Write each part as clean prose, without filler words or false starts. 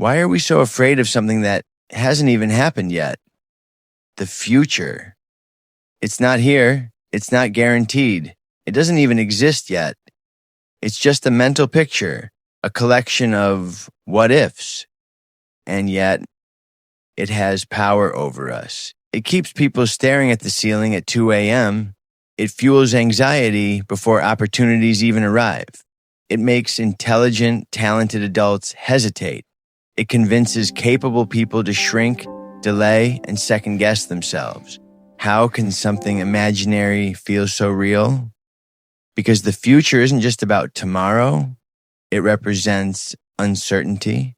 Why are we so afraid of something that hasn't even happened yet? The future. It's not here. It's not guaranteed. It doesn't even exist yet. It's just a mental picture, a collection of what ifs. And yet, it has power over us. It keeps people staring at the ceiling at 2 a.m. It fuels anxiety before opportunities even arrive. It makes intelligent, talented adults hesitate. It convinces capable people to shrink, delay, and second-guess themselves. How can something imaginary feel so real? Because the future isn't just about tomorrow. It represents uncertainty.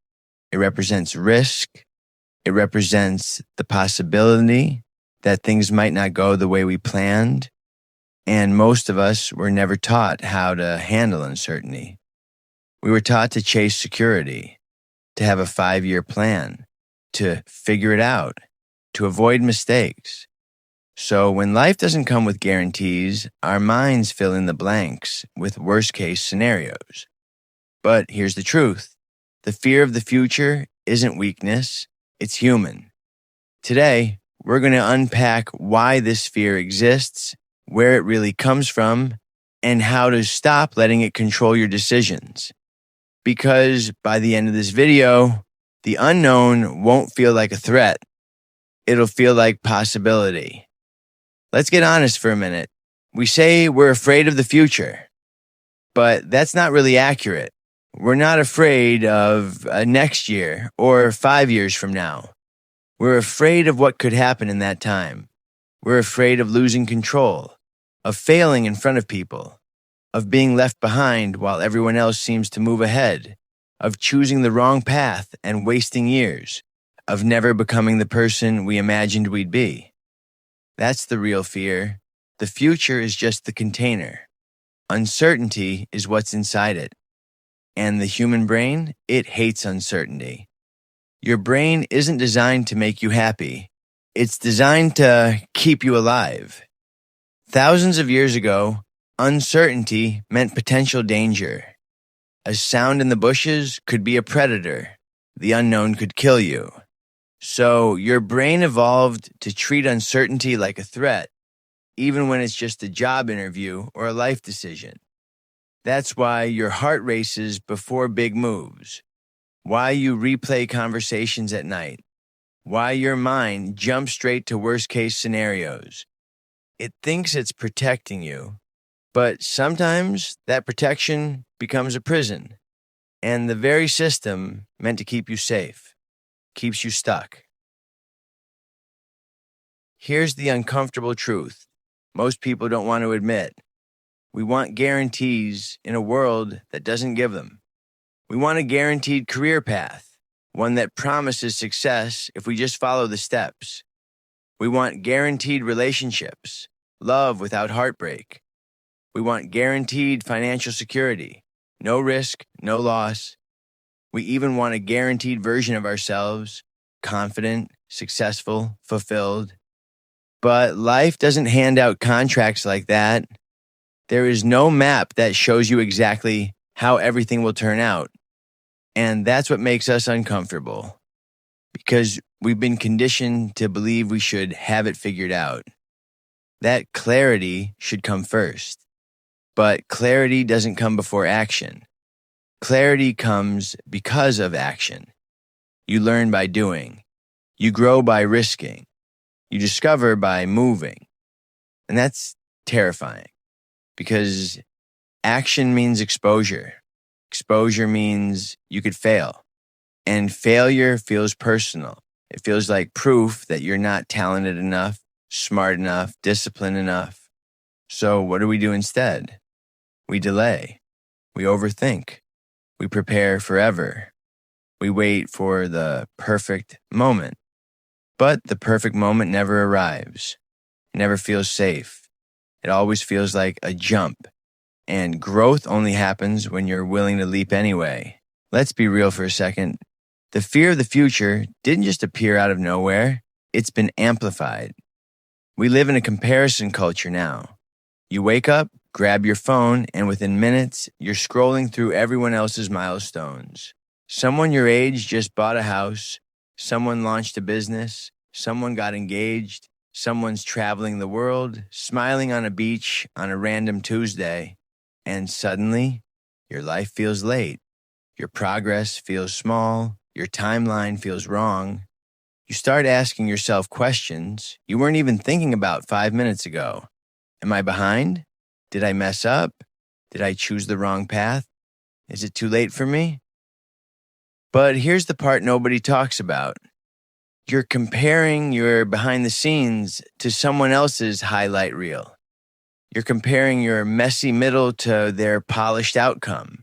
It represents risk. It represents the possibility that things might not go the way we planned. And most of us were never taught how to handle uncertainty. We were taught to chase security, to have a 5-year plan, to figure it out, to avoid mistakes. So when life doesn't come with guarantees, our minds fill in the blanks with worst-case scenarios. But here's the truth. The fear of the future isn't weakness, it's human. Today, we're going to unpack why this fear exists, where it really comes from, and how to stop letting it control your decisions. Because by the end of this video, the unknown won't feel like a threat. It'll feel like possibility. Let's get honest for a minute. We say we're afraid of the future, but that's not really accurate. We're not afraid of next year or 5 years from now. We're afraid of what could happen in that time. We're afraid of losing control, of failing in front of people, of being left behind while everyone else seems to move ahead, of choosing the wrong path and wasting years, of never becoming the person we imagined we'd be. That's the real fear. The future is just the container. Uncertainty is what's inside it. And the human brain, it hates uncertainty. Your brain isn't designed to make you happy. It's designed to keep you alive. Thousands of years ago, uncertainty meant potential danger. A sound in the bushes could be a predator. The unknown could kill you. So your brain evolved to treat uncertainty like a threat, even when it's just a job interview or a life decision. That's why your heart races before big moves, why you replay conversations at night, why your mind jumps straight to worst-case scenarios. It thinks it's protecting you, but sometimes that protection becomes a prison, and the very system meant to keep you safe keeps you stuck. Here's the uncomfortable truth most people don't want to admit. We want guarantees in a world that doesn't give them. We want a guaranteed career path, one that promises success if we just follow the steps. We want guaranteed relationships, love without heartbreak. We want guaranteed financial security, no risk, no loss. We even want a guaranteed version of ourselves, confident, successful, fulfilled. But life doesn't hand out contracts like that. There is no map that shows you exactly how everything will turn out. And that's what makes us uncomfortable. Because we've been conditioned to believe we should have it figured out. That clarity should come first. But clarity doesn't come before action. Clarity comes because of action. You learn by doing. You grow by risking. You discover by moving. And that's terrifying. Because action means exposure. Exposure means you could fail. And failure feels personal. It feels like proof that you're not talented enough, smart enough, disciplined enough. So what do we do instead? We delay. We overthink. We prepare forever. We wait for the perfect moment. But the perfect moment never arrives. It never feels safe. It always feels like a jump. And growth only happens when you're willing to leap anyway. Let's be real for a second. The fear of the future didn't just appear out of nowhere. It's been amplified. We live in a comparison culture now. You wake up, grab your phone, and within minutes, you're scrolling through everyone else's milestones. Someone your age just bought a house, someone launched a business, someone got engaged, someone's traveling the world, smiling on a beach on a random Tuesday, and suddenly your life feels late. Your progress feels small, your timeline feels wrong. You start asking yourself questions you weren't even thinking about 5 minutes ago. Am I behind? Did I mess up? Did I choose the wrong path? Is it too late for me? But here's the part nobody talks about. You're comparing your behind the scenes to someone else's highlight reel. You're comparing your messy middle to their polished outcome.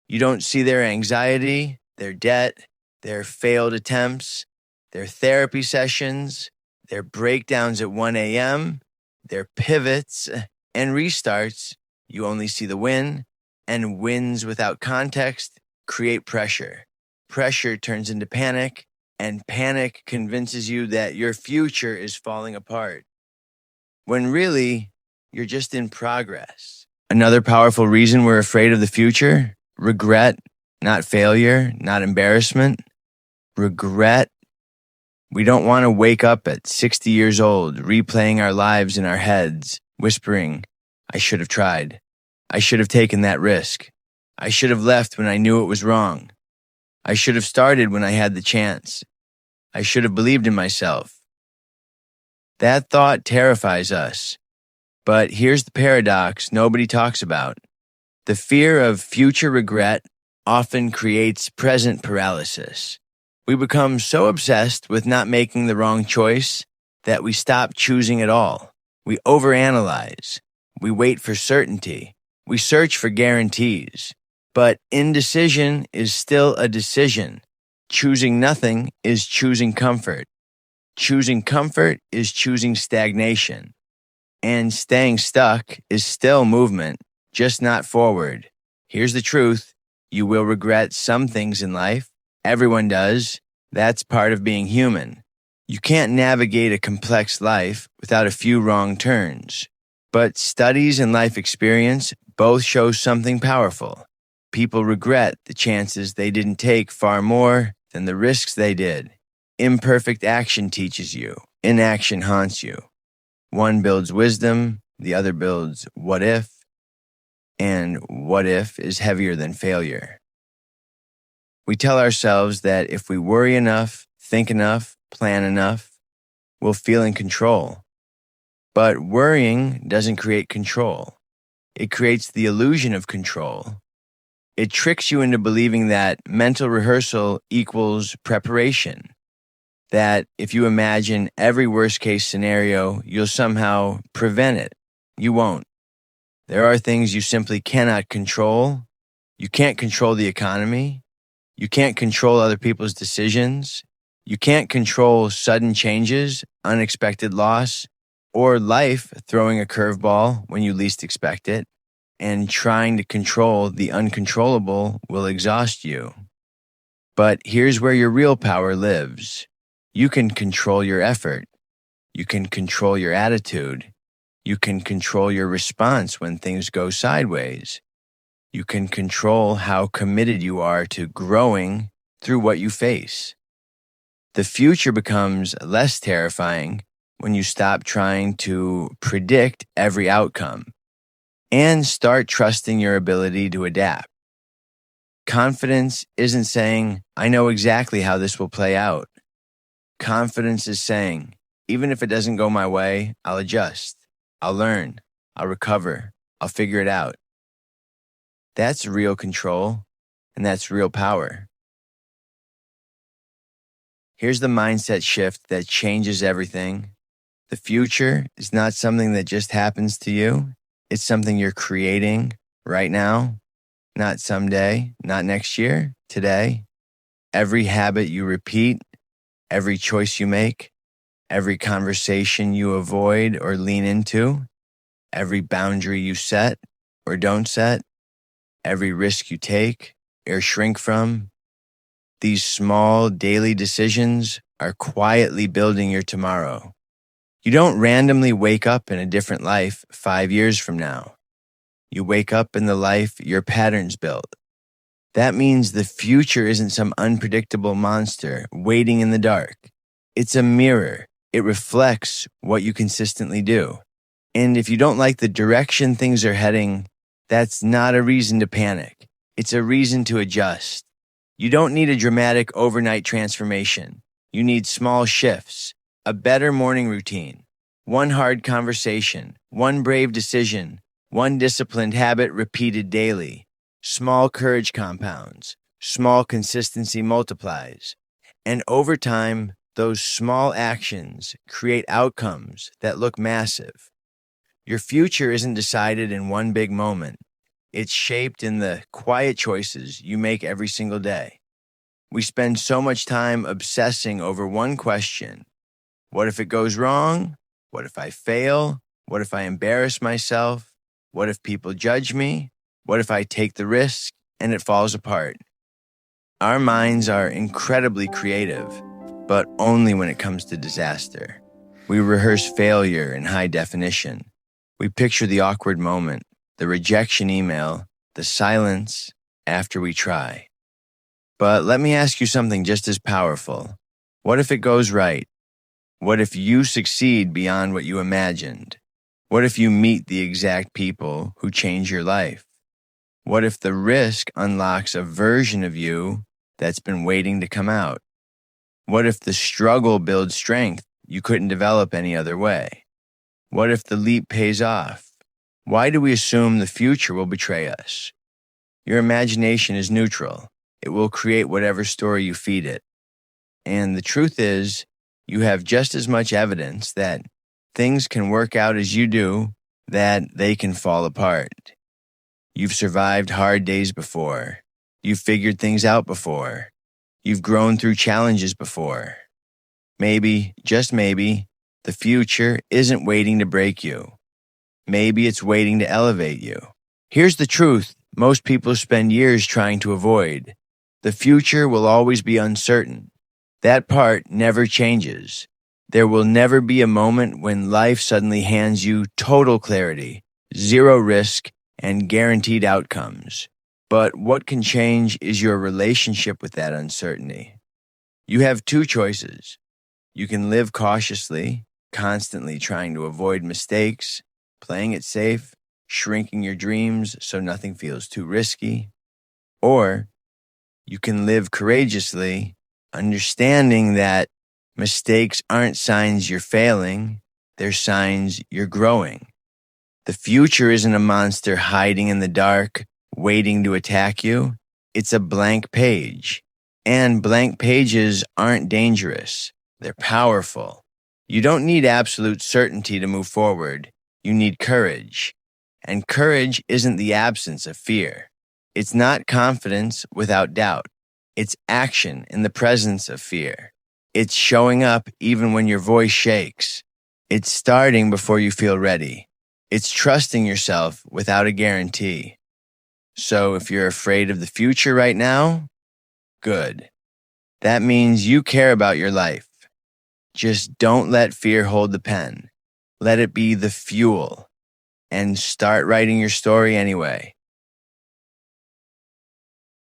You don't see their anxiety, their debt, their failed attempts, their therapy sessions, their breakdowns at 1 a.m., their pivots and restarts. You only see the win, and wins without context create pressure. Pressure turns into panic, and panic convinces you that your future is falling apart, when really, you're just in progress. Another powerful reason we're afraid of the future: regret, not failure, not embarrassment. Regret. We don't want to wake up at 60 years old, replaying our lives in our heads, whispering, I should have tried. I should have taken that risk. I should have left when I knew it was wrong. I should have started when I had the chance. I should have believed in myself. That thought terrifies us. But here's the paradox nobody talks about. The fear of future regret often creates present paralysis. We become so obsessed with not making the wrong choice that we stop choosing at all. We overanalyze. We wait for certainty. We search for guarantees. But indecision is still a decision. Choosing nothing is choosing comfort. Choosing comfort is choosing stagnation. And staying stuck is still movement, just not forward. Here's the truth. You will regret some things in life. Everyone does. That's part of being human. You can't navigate a complex life without a few wrong turns. But studies and life experience both show something powerful. People regret the chances they didn't take far more than the risks they did. Imperfect action teaches you. Inaction haunts you. One builds wisdom, the other builds what if, and what if is heavier than failure. We tell ourselves that if we worry enough, think enough, plan enough, we'll feel in control. But worrying doesn't create control. It creates the illusion of control. It tricks you into believing that mental rehearsal equals preparation. That if you imagine every worst-case scenario, you'll somehow prevent it. You won't. There are things you simply cannot control. You can't control the economy. You can't control other people's decisions. You can't control sudden changes, unexpected loss, or life throwing a curveball when you least expect it. And trying to control the uncontrollable will exhaust you. But here's where your real power lives. You can control your effort. You can control your attitude. You can control your response when things go sideways. You can control how committed you are to growing through what you face. The future becomes less terrifying when you stop trying to predict every outcome and start trusting your ability to adapt. Confidence isn't saying, I know exactly how this will play out. Confidence is saying, even if it doesn't go my way, I'll adjust. I'll learn. I'll recover. I'll figure it out. That's real control, and that's real power. Here's the mindset shift that changes everything. The future is not something that just happens to you. It's something you're creating right now, not someday, not next year, today. Every habit you repeat, every choice you make, every conversation you avoid or lean into, every boundary you set or don't set, every risk you take or shrink from. These small daily decisions are quietly building your tomorrow. You don't randomly wake up in a different life 5 years from now. You wake up in the life your patterns built. That means the future isn't some unpredictable monster waiting in the dark. It's a mirror. It reflects what you consistently do. And if you don't like the direction things are heading, that's not a reason to panic. It's a reason to adjust. You don't need a dramatic overnight transformation. You need small shifts, a better morning routine, one hard conversation, one brave decision, one disciplined habit repeated daily. Small courage compounds, small consistency multiplies. And over time, those small actions create outcomes that look massive. Your future isn't decided in one big moment. It's shaped in the quiet choices you make every single day. We spend so much time obsessing over one question. What if it goes wrong? What if I fail? What if I embarrass myself? What if people judge me? What if I take the risk and it falls apart? Our minds are incredibly creative, but only when it comes to disaster. We rehearse failure in high definition. We picture the awkward moment, the rejection email, the silence after we try. But let me ask you something just as powerful. What if it goes right? What if you succeed beyond what you imagined? What if you meet the exact people who change your life? What if the risk unlocks a version of you that's been waiting to come out? What if the struggle builds strength you couldn't develop any other way? What if the leap pays off? Why do we assume the future will betray us? Your imagination is neutral. It will create whatever story you feed it. And the truth is, you have just as much evidence that things can work out as you do, that they can fall apart. You've survived hard days before. You've figured things out before. You've grown through challenges before. Maybe, just maybe, the future isn't waiting to break you. Maybe it's waiting to elevate you. Here's the truth most people spend years trying to avoid. The future will always be uncertain. That part never changes. There will never be a moment when life suddenly hands you total clarity, zero risk, and guaranteed outcomes. But what can change is your relationship with that uncertainty. You have two choices. You can live cautiously, constantly trying to avoid mistakes, playing it safe, shrinking your dreams so nothing feels too risky. Or you can live courageously, understanding that mistakes aren't signs you're failing, they're signs you're growing. The future isn't a monster hiding in the dark, waiting to attack you. It's a blank page. And blank pages aren't dangerous. They're powerful. You don't need absolute certainty to move forward. You need courage. And courage isn't the absence of fear. It's not confidence without doubt. It's action in the presence of fear. It's showing up even when your voice shakes. It's starting before you feel ready. It's trusting yourself without a guarantee. So if you're afraid of the future right now, good. That means you care about your life. Just don't let fear hold the pen. Let it be the fuel. And start writing your story anyway.